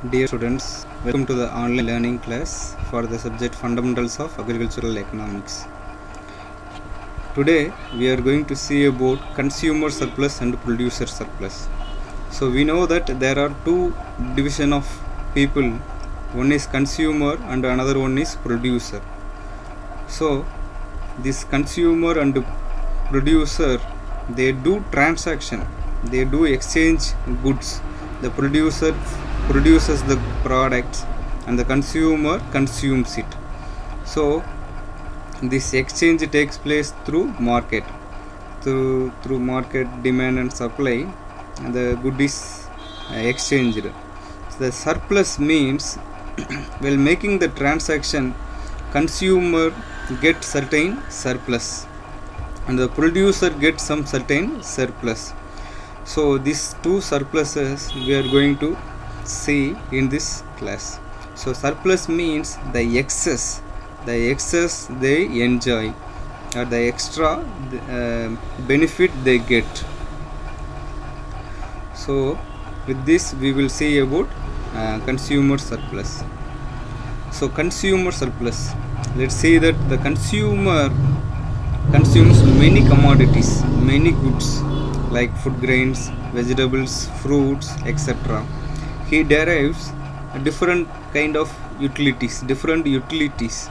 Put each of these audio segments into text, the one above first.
Dear students, welcome to the online learning class for the subject Fundamentals of Agricultural Economics. Today we are going to see about consumer surplus and producer surplus. So we know that there are two division of people, one is consumer and another one is producer. So this consumer and producer, they do transaction, they do exchange goods. The producer produces the product and the consumer consumes it. So this exchange takes place through market, through market demand and supply, and the good is exchanged. So the surplus means while making the transaction, consumer get certain surplus and the producer gets some certain surplus. So these two surpluses we are going to see in this class. So surplus means the excess they enjoy, or the extra benefit they get. So with this we will see about consumer surplus. So consumer surplus, let's say that the consumer consumes many commodities, many goods like food grains, vegetables, fruits, etc. He derives a different kind of different utilities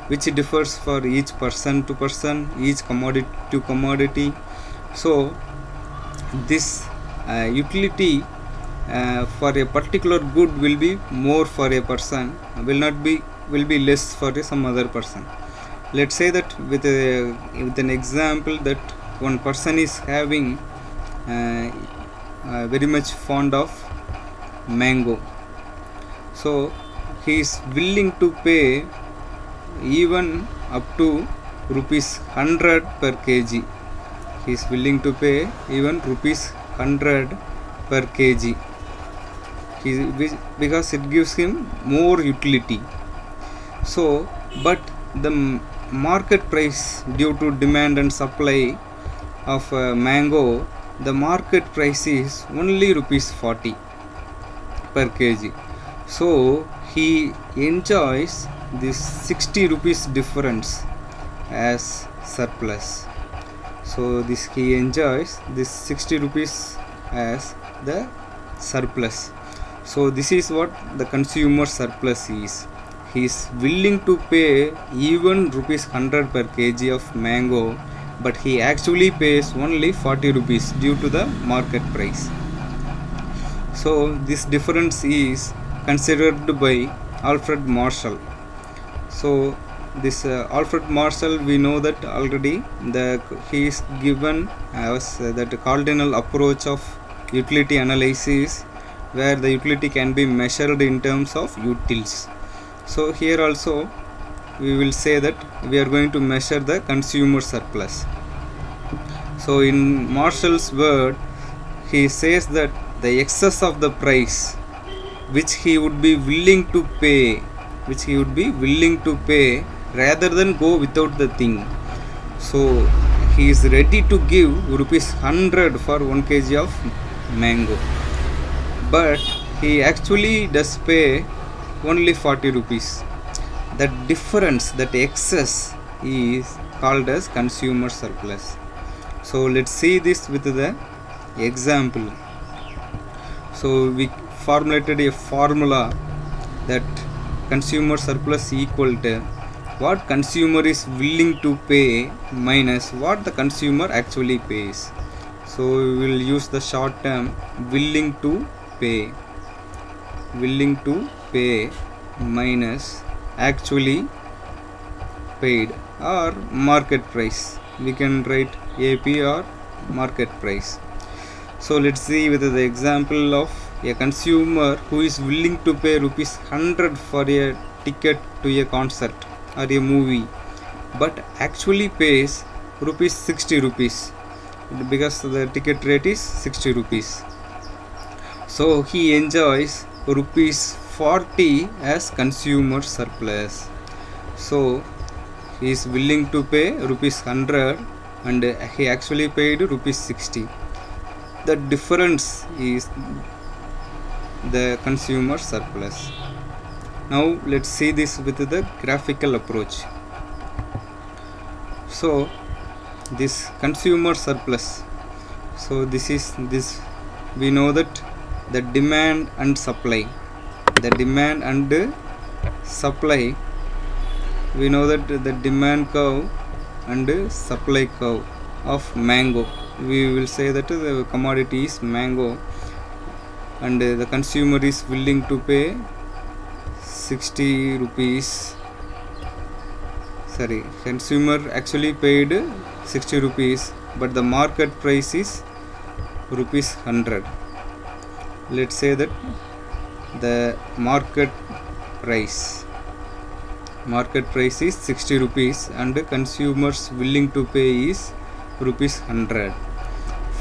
which differs for each person to person, each commodity to commodity. So this utility for a particular good will be more for a person, will be less for some other person. Let's say that with an example, that one person is having very much fond of mango, so he is willing to pay even up to rupees 100 per kg. He is willing to pay even rupees 100 per kg, because it gives him more utility. So but the market price, due to demand and supply of mango, the market price is only rupees 40 per kg. So he enjoys this 60 rupees difference as surplus. So this he enjoys this 60 rupees as the surplus. So this is what the consumer surplus is. He is willing to pay even rupees 100 per kg of mango, but he actually pays only 40 rupees due to the market price. So this difference is considered by Alfred Marshall. So this Alfred Marshall, we know that already he is given as that cardinal approach of utility analysis, where the utility can be measured in terms of utils. So here also we will say that we are going to measure the consumer surplus. So in Marshall's word, he says that the excess of the price which he would be willing to pay, rather than go without the thing. So he is ready to give rupees 100 for 1 kg of mango, but he actually does pay only 40 rupees. That difference, that excess, is called as consumer surplus. So let's see this with the example. So we formulated a formula that consumer surplus equal to what consumer is willing to pay minus what the consumer actually pays. So we will use the short term willing to pay minus actually paid, or market price. We can write AP or market price. So let's see with the example of a consumer who is willing to pay rupees 100 for a ticket to a concert or a movie, but actually pays rupees 60 rupees, because the ticket rate is 60 rupees. So he enjoys rupees 40 as consumer surplus. So he is willing to pay rupees 100 and he actually paid rupees 60. The difference is the consumer surplus. Now let's see this with the graphical approach. So this consumer surplus, so this we know that the demand and supply, we know that the demand curve and supply curve of mango, we will say that the commodity is mango and the consumer is willing to pay 60 rupees. Sorry, consumer actually paid 60 rupees, but the market price is rupees 100. Let's say that the market price is 60 rupees and consumers willing to pay is rupees 100.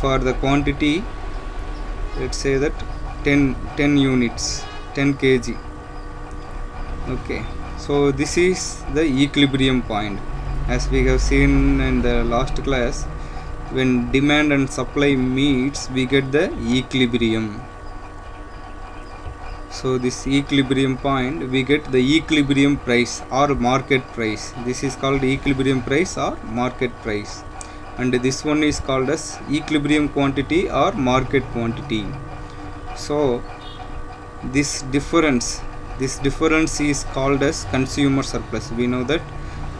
For the quantity, let's say that 10 units, 10 kg. Okay, so this is the equilibrium point. As we have seen in the last class, when demand and supply meets, we get the equilibrium. So this equilibrium point, we get the equilibrium price or market price. This is called equilibrium price or market price, and this one is called as equilibrium quantity or market quantity. So this difference is called as consumer surplus. We know that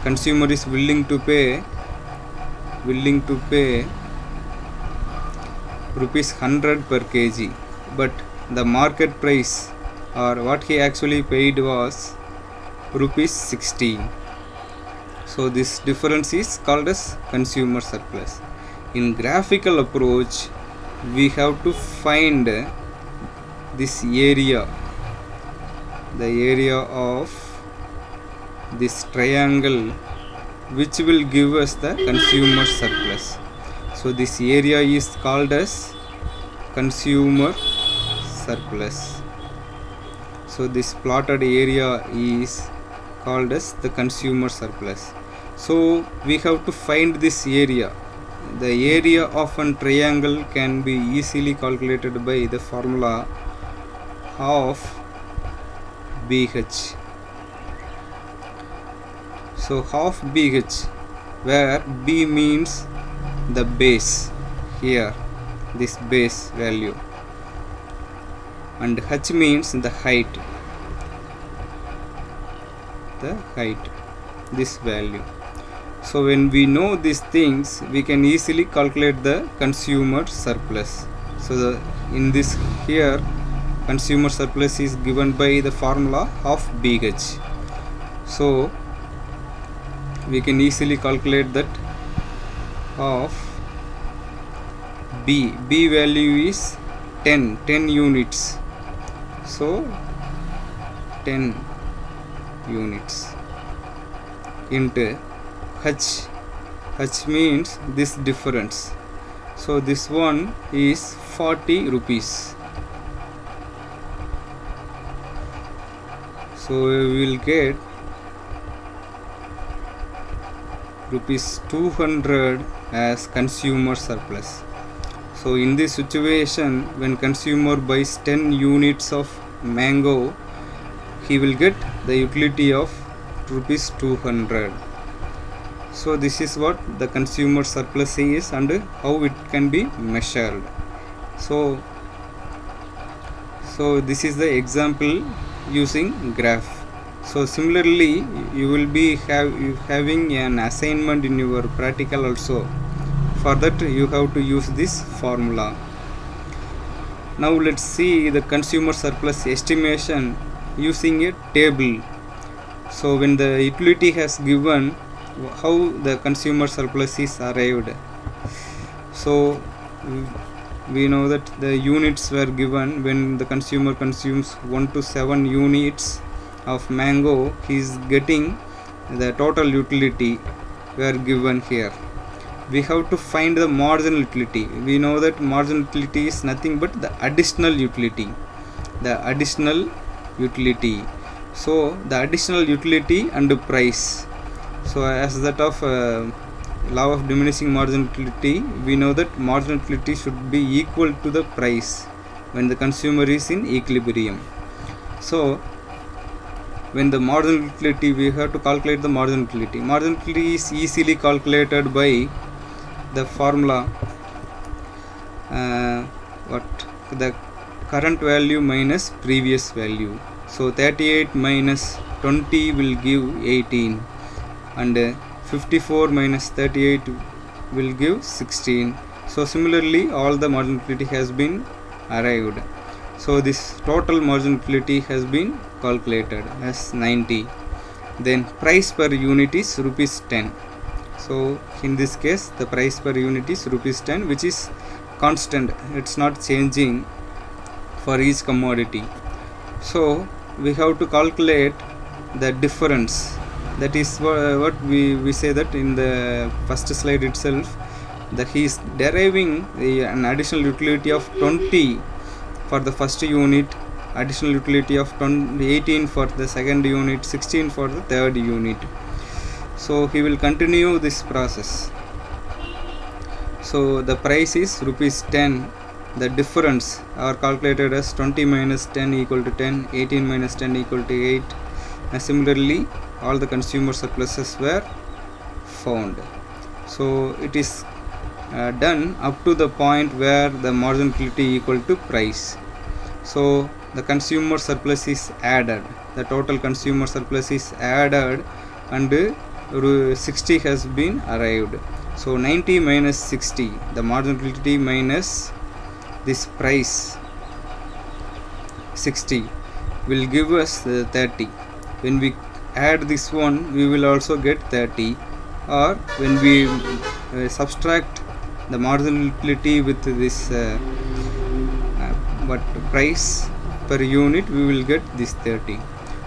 consumer is willing to pay rupees 100 per kg, but the market price or what he actually paid was rupees 60. So this difference is called as consumer surplus. In graphical approach, we have to find this area, the area of this triangle, which will give us the consumer surplus. So this area is called as consumer surplus. So this plotted area is called as the consumer surplus. So we have to find this area. The area of a triangle can be easily calculated by the formula of BH. So half BH, where B means the base, here this base value, and H means the height, this value. So when we know these things, we can easily calculate the consumer surplus. So in this here, consumer surplus is given by the formula of BH. So we can easily calculate that of B value is 10 units. So 10 units into H means this difference. So this one is 40 rupees. So we will get rupees 200 as consumer surplus. So in this situation, when consumer buys 10 units of mango, he will get the utility of rupees 200. So this is what the consumer surplus is and how it can be measured. So this is the example using graph. So similarly, you will be having an assignment in your practical also. For that, you have to use this formula. Now let's see the consumer surplus estimation using a table. So when the utility has given, how the consumer surplus is arrived. So we know that the units were given. When the consumer consumes 1 to 7 units of mango, he is getting the total utility were given here. We have to find the marginal utility. We know that marginal utility is nothing but the additional utility. So the additional utility and the price. So as that of law of diminishing marginal utility, we know that marginal utility should be equal to the price. when the consumer is in equilibrium. So when the marginal utility, we have to calculate the marginal utility. Marginal utility is easily calculated by the formula what the current value minus previous value. So 38 minus 20 will give 18, and 54 minus 38 will give 16. So similarly all the marginal utility has been arrived. So this total marginal utility has been calculated as 90. Then price per unit is rupees 10. So in this case the price per unit is rupees 10, which is constant, it's not changing for each commodity. So we have to calculate the difference. That is what we say that in the first slide itself, that he is deriving an additional utility of 20 for the first unit, additional utility of 18 for the second unit, 16 for the third unit. So he will continue this process. So the price is rupees 10. The difference are calculated as 20 minus 10 equal to 10, 18 minus 10 equal to 8, and similarly all the consumer surpluses were found. So it is done up to the point where the marginal utility equal to price. So the consumer surplus is added, the total consumer surplus is added, and 60 has been arrived. So 90 minus 60, the marginal utility minus this price 60 will give us 30. When we add this one, we will also get 30, or when we subtract the marginal utility with this price per unit, we will get this 30.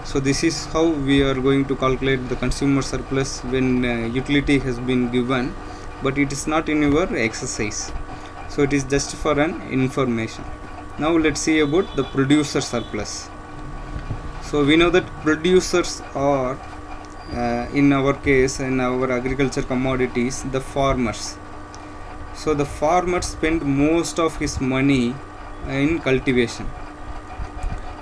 So this is how we are going to calculate the consumer surplus when utility has been given, but it is not in your exercise. So it is just for an information. Now let's see about the producer surplus. So we know that producers are in our case, in our agriculture commodities, the farmers. So the farmer spend most of his money in cultivation.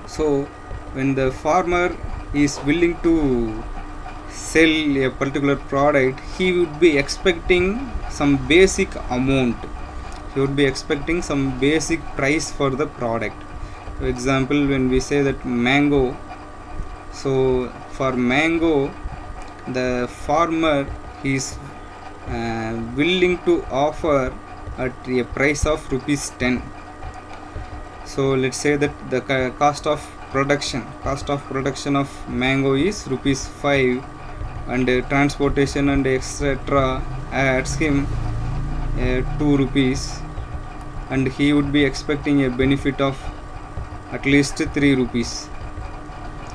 So when the farmer is willing to sell a particular product, he would be expecting some basic amount, he would be expecting some basic price for the product. For example, when we say that mango, so for mango the farmer is willing to offer at a price of rupees 10. So let's say that the cost of production of mango is rupees 5, and transportation and etc adds him 2 rupees, and he would be expecting a benefit of at least 3 rupees.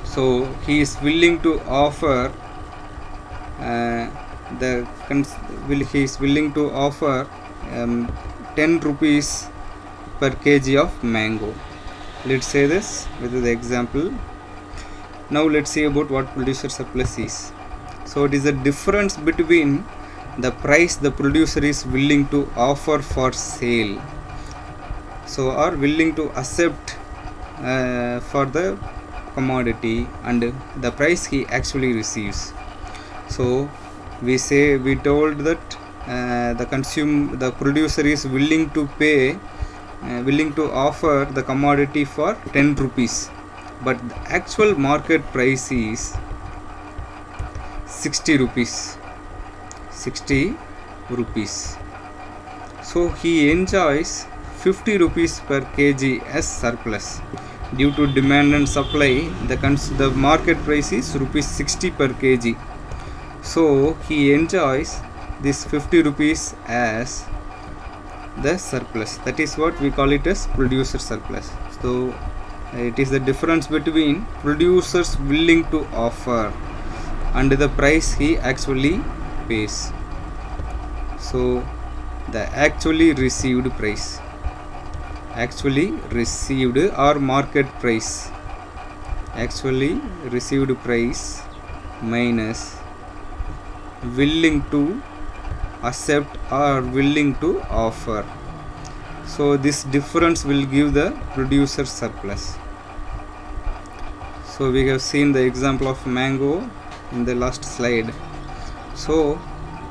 So he is willing to offer he is willing to offer 10 rupees per kg of mango. Let's say this with the example. Now let's see about what producer surplus is. So it is the difference between the price the producer is willing to offer for sale, so are willing to accept for the commodity, and the price he actually receives. So we told that the producer is willing to pay willing to offer the commodity for 10 rupees, but the actual market price is 60 rupees. So he enjoys 50 rupees per kg as surplus. Due to demand and supply, the market price is rupees 60 per kg. So he enjoys this 50 rupees as the surplus. That is what we call it as producer surplus. So it is the difference between producers willing to offer and the price he actually pays. So the actually received price, actually received or market price, actually received price minus willing to accept or willing to offer. So this difference will give the producer surplus. So we have seen the example of mango in the last slide. So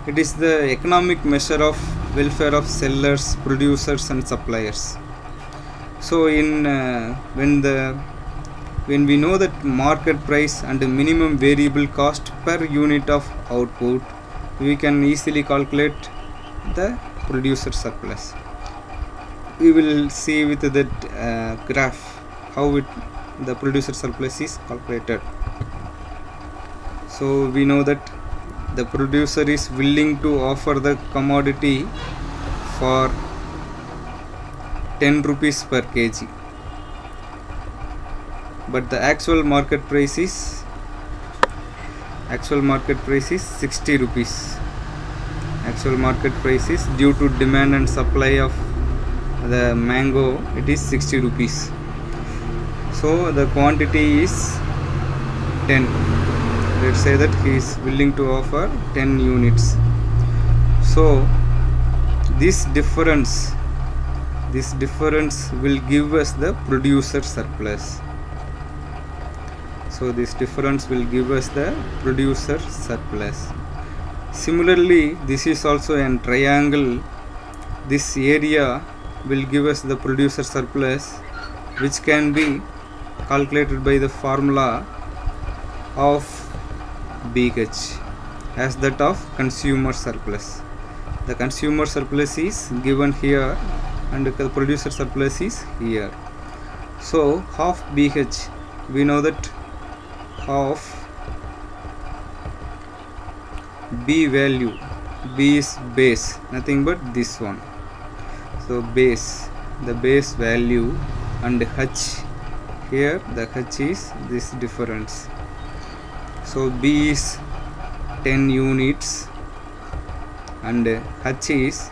it is the economic measure of welfare of sellers, producers and suppliers. So in when we know that market price and the minimum variable cost per unit of output, we can easily calculate the producer surplus. We will see with that graph how the producer surplus is calculated. So we know that the producer is willing to offer the commodity for 10 rupees per kg, but the actual market price is 60 rupees. Actual market price is, due to demand and supply of the mango, it is 60 rupees. So the quantity is 10. Let's say that he is willing to offer 10 units. So this difference will give us the producer surplus. So this difference will give us the producer surplus. Similarly, this is also a triangle. This area will give us the producer surplus, which can be calculated by the formula of BH as that of consumer surplus. The consumer surplus is given here and the producer surplus is here. So half BH, we know that half B value, B is base, nothing but this one. So base, the base value, and H, here the H is this difference. So B is 10 units and H is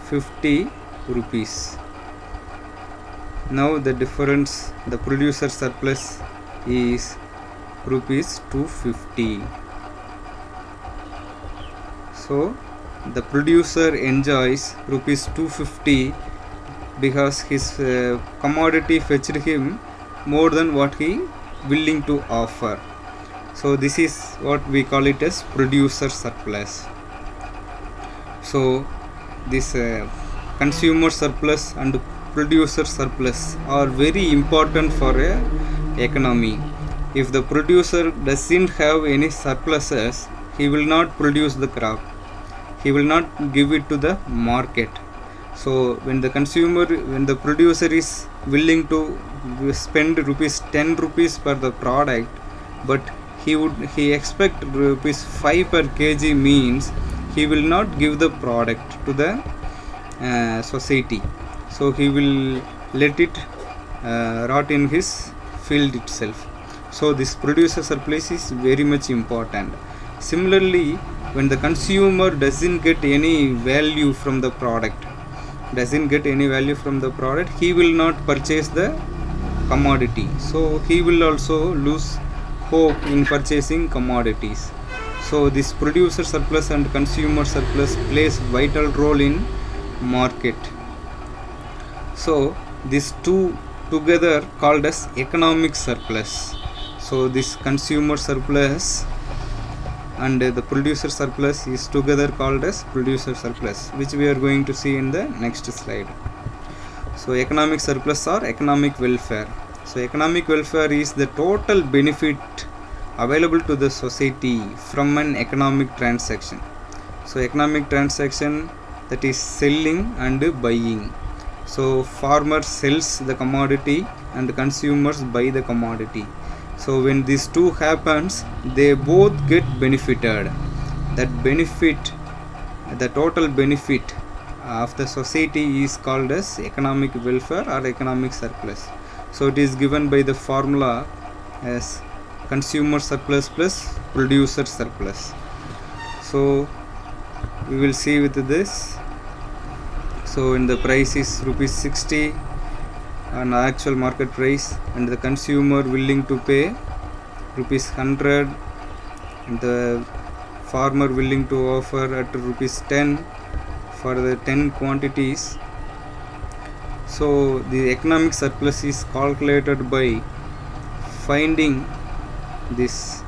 50 rupees. Now the difference, the producer surplus is rupees 250. So the producer enjoys rupees 250 because his commodity fetched him more than what he willing to offer. So this is what we call it as producer surplus. So this consumer surplus and producer surplus are very important for a economy. If the producer doesn't have any surpluses, he will not produce the crop. He will not give it to the market. So when the producer is willing to spend ₹10 for the product, but he expect ₹5 per kg, means he will not give the product to the society. So he will let it rot in his field itself. So this producer surplus is very much important. Similarly, when the consumer doesn't get any value from the product, he will not purchase the commodity. So he will also lose hope in purchasing commodities. So this producer surplus and consumer surplus plays vital role in market. So these two together called as economic surplus. So this consumer surplus and the producer surplus is together called as producer surplus, which we are going to see in the next slide. So economic surplus or economic welfare. So economic welfare is the total benefit available to the society from an economic transaction. So economic transaction, that is selling and buying. So farmer sells the commodity and consumers buy the commodity. So when these two happens, they both get benefited. That benefit, the total benefit of the society is called as economic welfare or economic surplus. So it is given by the formula as consumer surplus plus producer surplus. So we will see with this. So in the price is ₹60 an actual market price, and the consumer willing to pay ₹100, and the farmer willing to offer at ₹10 for the 10 quantities. So the economic surplus is calculated by finding this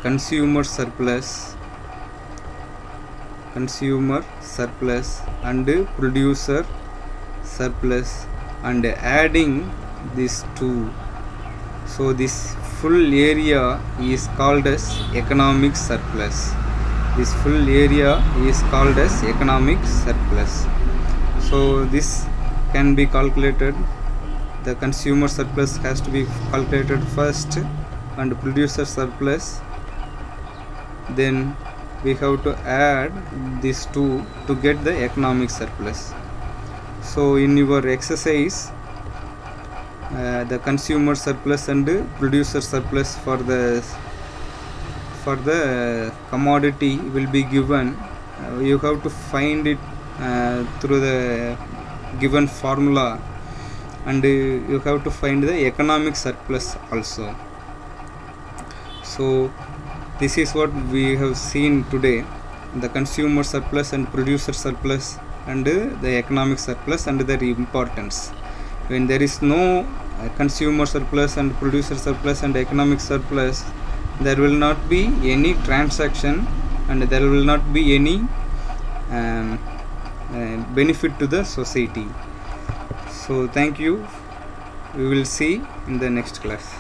consumer surplus and producer surplus and adding these two. So this full area is called as economic surplus. This full area is called as economic surplus. So this can be calculated. The consumer surplus has to be calculated first and producer surplus, then we have to add these two to get the economic surplus. So in your exercise, the consumer surplus and producer surplus for the commodity will be given. You have to find it through the given formula, and you have to find the economic surplus also. So this is what we have seen today: the consumer surplus and producer surplus and the economic surplus and their importance. When there is no consumer surplus and producer surplus and economic surplus, there will not be any transaction and there will not be any benefit to the society. So thank you. We will see in the next class.